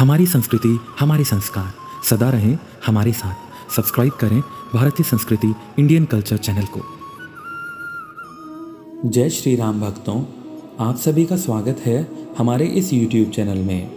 हमारी संस्कृति, हमारे संस्कार सदा रहें हमारे साथ। सब्सक्राइब करें भारतीय संस्कृति इंडियन कल्चर चैनल को। जय श्री राम भक्तों, आप सभी का स्वागत है हमारे इस YouTube चैनल में।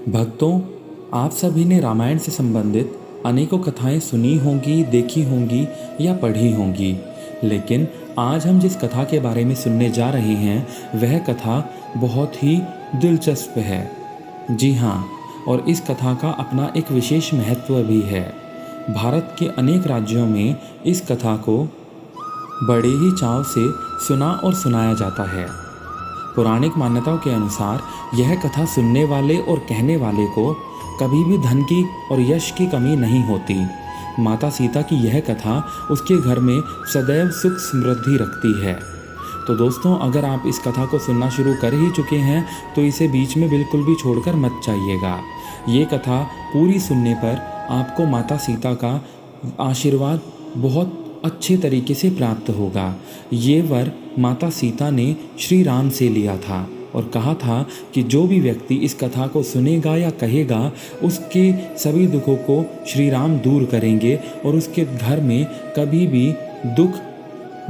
भक्तों, आप सभी ने रामायण से संबंधित अनेकों कथाएं सुनी होंगी, देखी होंगी या पढ़ी होंगी, लेकिन आज हम जिस कथा के बारे में सुनने जा रहे हैं वह कथा बहुत ही दिलचस्प है। जी हाँ, और इस कथा का अपना एक विशेष महत्व भी है। भारत के अनेक राज्यों में इस कथा को बड़े ही चाव से सुना और सुनाया जाता है। पौराणिक मान्यताओं के अनुसार यह कथा सुनने वाले और कहने वाले को कभी भी धन की और यश की कमी नहीं होती। माता सीता की यह कथा उसके घर में सदैव सुख समृद्धि रखती है। तो दोस्तों, अगर आप इस कथा को सुनना शुरू कर ही चुके हैं तो इसे बीच में बिल्कुल भी छोड़कर मत जाइएगा। ये कथा पूरी सुनने पर आपको माता सीता का आशीर्वाद बहुत अच्छे तरीके से प्राप्त होगा। ये वर माता सीता ने श्री राम से लिया था और कहा था कि जो भी व्यक्ति इस कथा को सुनेगा या कहेगा उसके सभी दुखों को श्री राम दूर करेंगे और उसके घर में कभी भी दुख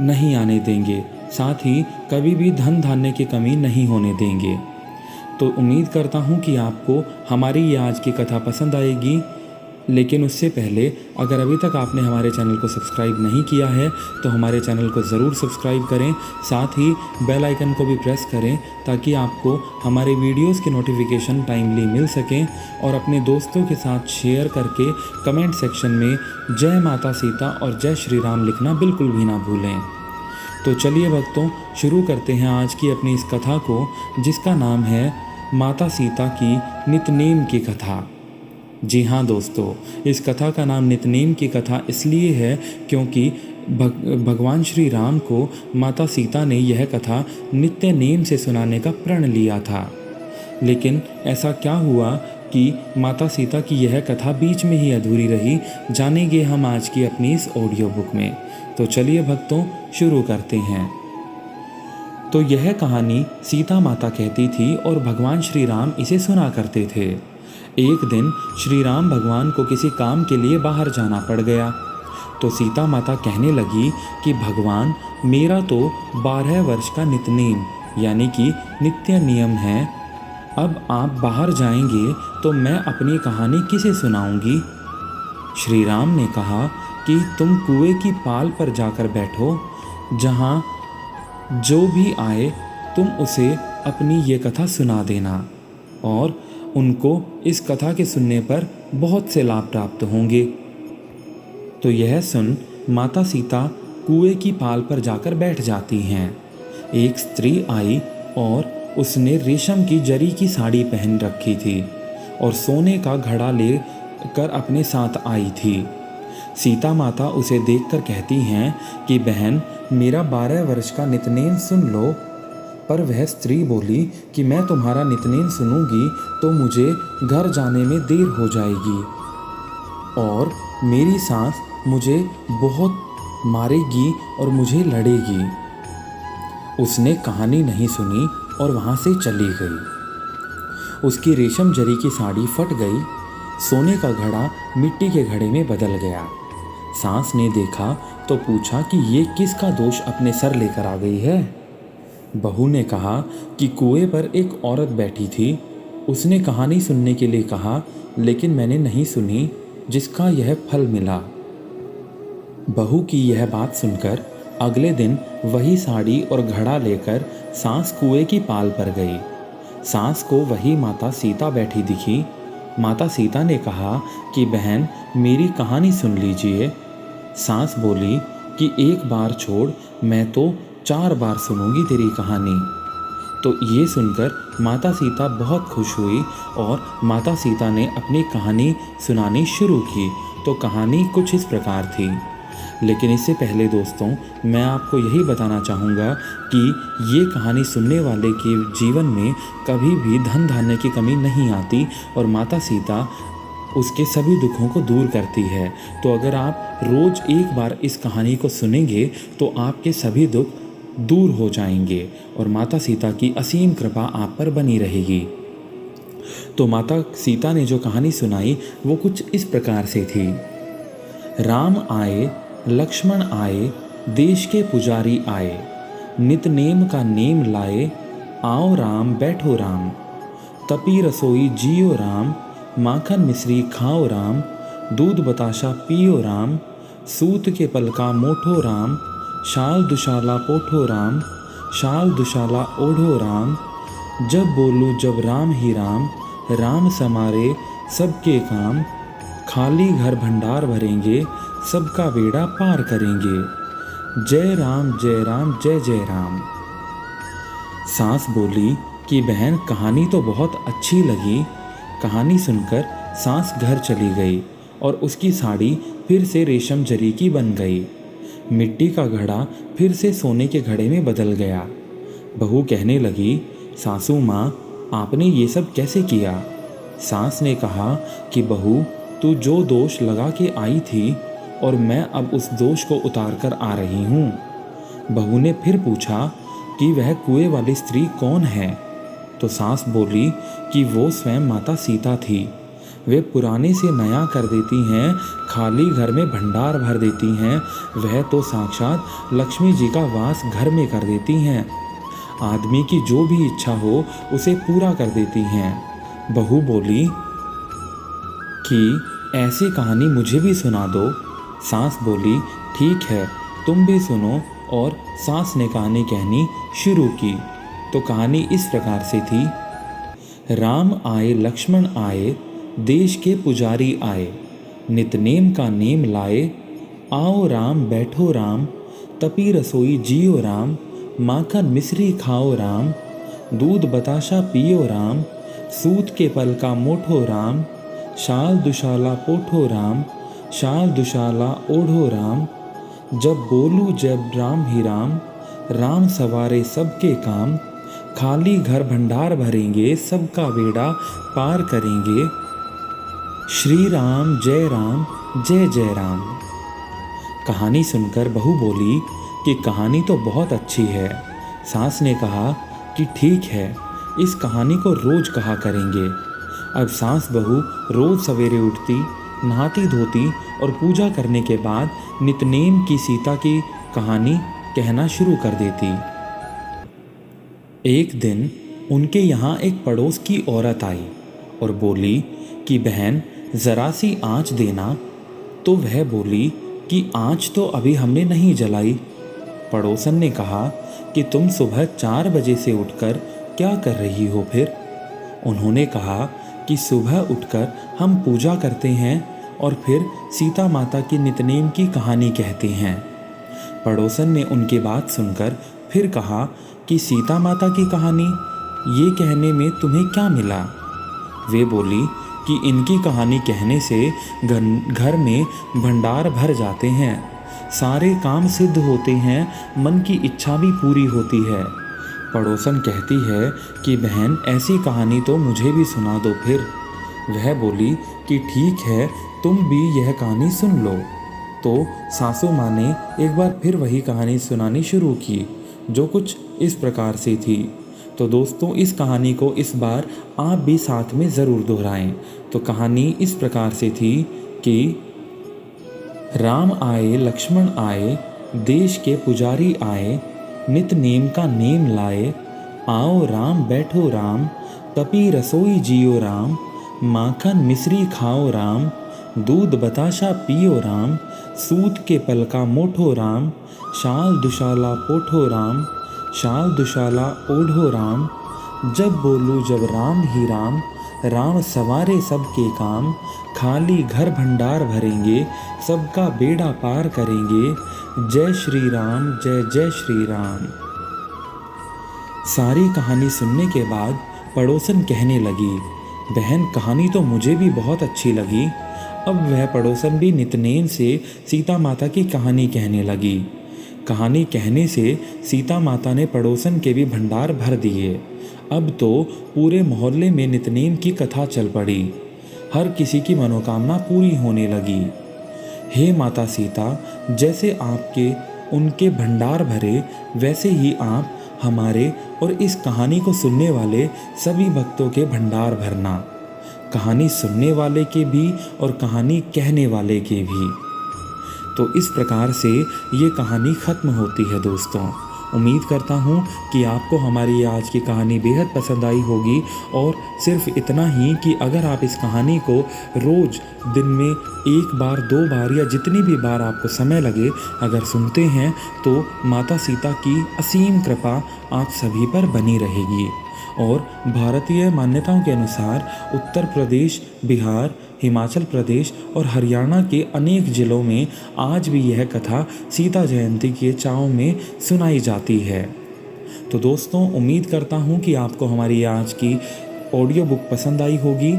नहीं आने देंगे, साथ ही कभी भी धन धान्य की कमी नहीं होने देंगे। तो उम्मीद करता हूँ कि आपको हमारी ये आज की कथा पसंद आएगी, लेकिन उससे पहले अगर अभी तक आपने हमारे चैनल को सब्सक्राइब नहीं किया है तो हमारे चैनल को ज़रूर सब्सक्राइब करें, साथ ही बेल आइकन को भी प्रेस करें ताकि आपको हमारे वीडियोस के नोटिफिकेशन टाइमली मिल सकें, और अपने दोस्तों के साथ शेयर करके कमेंट सेक्शन में जय माता सीता और जय श्री राम लिखना बिल्कुल भी ना भूलें। तो चलिए भक्तों, शुरू करते हैं आज की अपनी इस कथा को, जिसका नाम है माता सीता की नितनेम की कथा। जी हाँ दोस्तों, इस कथा का नाम नितनेम की कथा इसलिए है क्योंकि भगवान श्री राम को माता सीता ने यह कथा नित्य नेम से सुनाने का प्रण लिया था। लेकिन ऐसा क्या हुआ कि माता सीता की यह कथा बीच में ही अधूरी रही, जानेंगे हम आज की अपनी इस ऑडियो बुक में। तो चलिए भक्तों, शुरू करते हैं। तो यह कहानी सीता माता कहती थी और भगवान श्री राम इसे सुना करते थे। एक दिन श्री राम भगवान को किसी काम के लिए बाहर जाना पड़ गया, तो सीता माता कहने लगी कि भगवान, मेरा तो 12 वर्ष का नितनेम यानी कि नित्य नियम है। अब आप बाहर जाएंगे तो मैं अपनी कहानी किसे सुनाऊंगी? श्री राम ने कहा कि तुम कुएं की पाल पर जाकर बैठो, जहाँ जो भी आए तुम उसे अपनी ये कथा सुना देना और उनको इस कथा के सुनने पर बहुत से लाभ प्राप्त होंगे। तो यह सुन माता सीता कुएं की पाल पर जाकर बैठ जाती हैं। एक स्त्री आई और उसने रेशम की जरी की साड़ी पहन रखी थी और सोने का घड़ा ले कर अपने साथ आई थी। सीता माता उसे देखकर कहती हैं कि बहन, मेरा 12 वर्ष का नितनेम सुन लो। पर वह स्त्री बोली कि मैं तुम्हारा नितनेम सुनूंगी तो मुझे घर जाने में देर हो जाएगी और मेरी सास मुझे बहुत मारेगी और मुझे लड़ेगी। उसने कहानी नहीं सुनी और वहाँ से चली गई। उसकी रेशम जरी की साड़ी फट गई, सोने का घड़ा मिट्टी के घड़े में बदल गया। सास ने देखा तो पूछा कि ये किसका दोष अपने सर लेकर आ गई है? बहू ने कहा कि कुएं पर एक औरत बैठी थी, उसने कहानी सुनने के लिए कहा, लेकिन मैंने नहीं सुनी, जिसका यह फल मिला। बहू की यह बात सुनकर अगले दिन वही साड़ी और घड़ा लेकर सास कुएं की पाल पर गई। सास को वही माता सीता बैठी दिखी। माता सीता ने कहा कि बहन, मेरी कहानी सुन लीजिए। सास बोली कि एक बार छोड़, मैं तो 4 बार सुनूंगी तेरी कहानी। तो ये सुनकर माता सीता बहुत खुश हुई और माता सीता ने अपनी कहानी सुनानी शुरू की। तो कहानी कुछ इस प्रकार थी, लेकिन इससे पहले दोस्तों, मैं आपको यही बताना चाहूँगा कि ये कहानी सुनने वाले के जीवन में कभी भी धन धान्य की कमी नहीं आती और माता सीता उसके सभी दुखों को दूर करती है। तो अगर आप रोज़ एक बार इस कहानी को सुनेंगे तो आपके सभी दुख दूर हो जाएंगे और माता सीता की असीम कृपा आप पर बनी रहेगी। तो माता सीता ने जो कहानी सुनाई वो कुछ इस प्रकार से थी। राम आए, लक्ष्मण आए, देश के पुजारी आए, नित नेम का नेम लाए, आओ राम बैठो राम, तपी रसोई जियो राम, माखन मिश्री खाओ राम, दूध बताशा पियो राम, सूत के पलका मोठो राम, शाल दुशाला पोठो राम, शाल दुशाला ओढ़ो राम, जब बोलूँ जब राम ही राम, राम समारे सबके काम, खाली घर भंडार भरेंगे, सबका बेड़ा पार करेंगे, जय राम जय राम जय जय राम। सास बोली कि बहन कहानी तो बहुत अच्छी लगी। कहानी सुनकर सास घर चली गई और उसकी साड़ी फिर से रेशम जरी की बन गई। मिट्टी का घड़ा फिर से सोने के घड़े में बदल गया। बहू कहने लगी, सासू माँ आपने ये सब कैसे किया? सास ने कहा कि बहू तू जो दोष लगा के आई थी और मैं अब उस दोष को उतार कर आ रही हूँ। बहू ने फिर पूछा कि वह कुएं वाली स्त्री कौन है? तो सास बोली कि वो स्वयं माता सीता थी। वे पुराने से नया कर देती हैं, खाली घर में भंडार भर देती हैं। वह तो साक्षात लक्ष्मी जी का वास घर में कर देती हैं। आदमी की जो भी इच्छा हो उसे पूरा कर देती हैं। बहू बोली कि ऐसी कहानी मुझे भी सुना दो। सास बोली ठीक है तुम भी सुनो, और सास ने कहानी कहनी शुरू की। तो कहानी इस प्रकार से थी। राम आए, लक्ष्मण आए, देश के पुजारी आए, नित नेम का नेम लाए, आओ राम बैठो राम, तपी रसोई जियो राम, माखन मिश्री खाओ राम, दूध बताशा पियो राम, सूत के पल का मोठो राम, शाल दुशाला पोठो राम, शाल दुशाला ओढ़ो राम, जब बोलूँ जब राम ही राम, राम सवारे सबके काम, खाली घर भंडार भरेंगे, सबका बेड़ा पार करेंगे, श्री राम जय जय राम। कहानी सुनकर बहू बोली कि कहानी तो बहुत अच्छी है। सास ने कहा कि ठीक है, इस कहानी को रोज कहा करेंगे। अब सास बहू रोज सवेरे उठती, नहाती धोती और पूजा करने के बाद नितनेम की सीता की कहानी कहना शुरू कर देती। एक दिन उनके यहाँ एक पड़ोस की औरत आई और बोली कि बहन ज़रा सी आँच देना। तो वह बोली कि आँच तो अभी हमने नहीं जलाई। पड़ोसन ने कहा कि तुम सुबह 4 बजे से उठकर क्या कर रही हो फिर? उन्होंने कहा कि सुबह उठकर हम पूजा करते हैं और फिर सीता माता की नितनेम की कहानी कहते हैं। पड़ोसन ने उनकी बात सुनकर फिर कहा कि सीता माता की कहानी, ये कहने में तुम्हें क्या मिला? वे बोली कि इनकी कहानी कहने से घर में भंडार भर जाते हैं, सारे काम सिद्ध होते हैं, मन की इच्छा भी पूरी होती है। पड़ोसन कहती है कि बहन ऐसी कहानी तो मुझे भी सुना दो फिर। वह बोली कि ठीक है, तुम भी यह कहानी सुन लो। तो सासू माँ ने एक बार फिर वही कहानी सुनानी शुरू की, जो कुछ इस प्रकार से थी। तो दोस्तों इस कहानी को इस बार आप भी साथ में ज़रूर दोहराएं। तो कहानी इस प्रकार से थी कि राम आए, लक्ष्मण आए, देश के पुजारी आए, नित नेम का नेम लाए, आओ राम बैठो राम, तपी रसोई जियो राम, माखन मिश्री खाओ राम, दूध बताशा पियो राम, सूत के पलका मोठो राम, शाल दुशाला पोठो राम, शाल दुशाला ओढ़ो राम, जब बोलूँ जब राम ही राम, राम सवारे सबके काम, खाली घर भंडार भरेंगे, सबका बेड़ा पार करेंगे, जय श्री राम जय श्री राम। सारी कहानी सुनने के बाद पड़ोसन कहने लगी, बहन कहानी तो मुझे भी बहुत अच्छी लगी। अब वह पड़ोसन भी नितनेम से सीता माता की कहानी कहने लगी। कहानी कहने से सीता माता ने पड़ोसन के भी भंडार भर दिए। अब तो पूरे मोहल्ले में नितनेम की कथा चल पड़ी। हर किसी की मनोकामना पूरी होने लगी। हे माता सीता, जैसे आपके उनके भंडार भरे, वैसे ही आप हमारे और इस कहानी को सुनने वाले सभी भक्तों के भंडार भरना, कहानी सुनने वाले के भी और कहानी कहने वाले के भी। तो इस प्रकार से ये कहानी ख़त्म होती है दोस्तों। उम्मीद करता हूँ कि आपको हमारी आज की कहानी बेहद पसंद आई होगी, और सिर्फ इतना ही कि अगर आप इस कहानी को रोज़ दिन में 1 बार 2 बार या जितनी भी बार आपको समय लगे अगर सुनते हैं तो माता सीता की असीम कृपा आप सभी पर बनी रहेगी। और भारतीय मान्यताओं के अनुसार उत्तर प्रदेश, बिहार, हिमाचल प्रदेश और हरियाणा के अनेक ज़िलों में आज भी यह कथा सीता जयंती के चाव में सुनाई जाती है। तो दोस्तों, उम्मीद करता हूँ कि आपको हमारी आज की ऑडियो बुक पसंद आई होगी।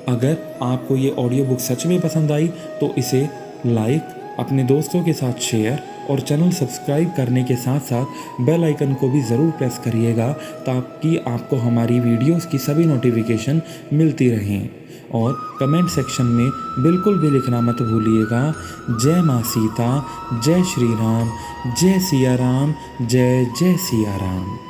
अगर आपको ये ऑडियो बुक सच में पसंद आई तो इसे लाइक, अपने दोस्तों के साथ शेयर और चैनल सब्सक्राइब करने के साथ साथ बेल आइकन को भी ज़रूर प्रेस करिएगा, ताकि आपको हमारी वीडियोस की सभी नोटिफिकेशन मिलती रहें। और कमेंट सेक्शन में बिल्कुल भी लिखना मत भूलिएगा। जय माँ सीता, जय श्री राम, जय सिया राम, जय जय सिया राम।